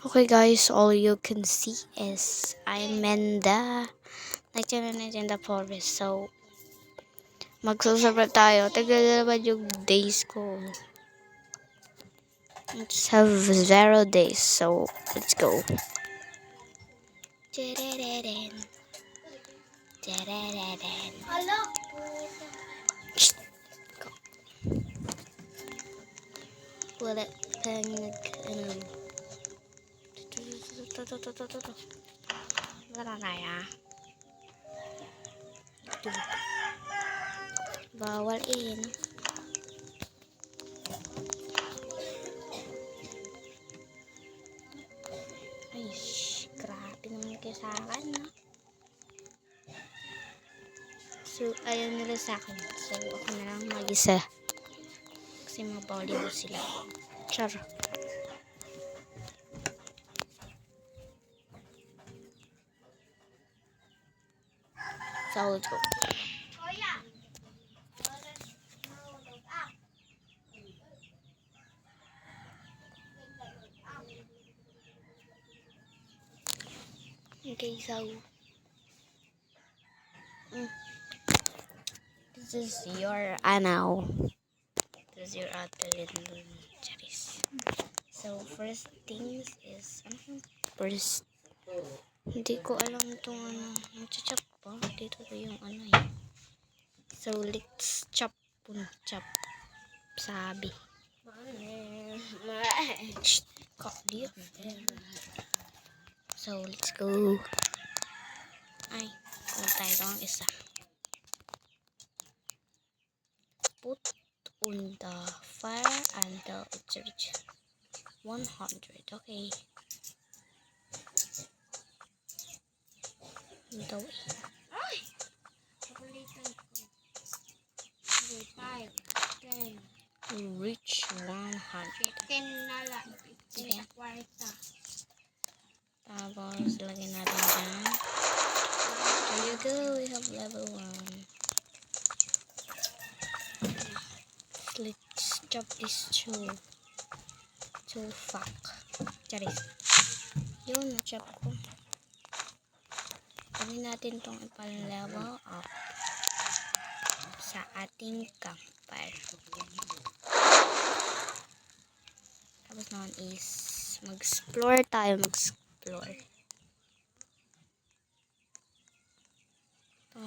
Okay guys, all you can see is I'm in the 19 forest. So, magsusobra tayo. Tagal naman yung days ko. Let's have 0 days. So, let's go. Wala tayong wala kaya. Bawal in. Ay, grabe naman kayo sa akin, no? So, ayaw nila sa akin. So, ako na lang mag-isa. Kasi mabawaliw sila. Char. So, let's go. Okay, so this is your Anaw. This is your Adeline Charis. So first things is first, hindi ko alam itong chop pa. Dito ko yung eh. So let's chop. Chop. Sabi. So let's go. Ay, kung tayo ang isa. Put on the fire until it's reached 100. Okay. Ito eh. Reach 100. Okay. Tapos, lagyan natin dyan. There you go. We have level 1. Let's chop this to fuck. Charis. Yun, na-chop ko. Pwede natin itong ipal-level up sa ating campfire. Tapos naman is mag-explore tayo. Mag-explore.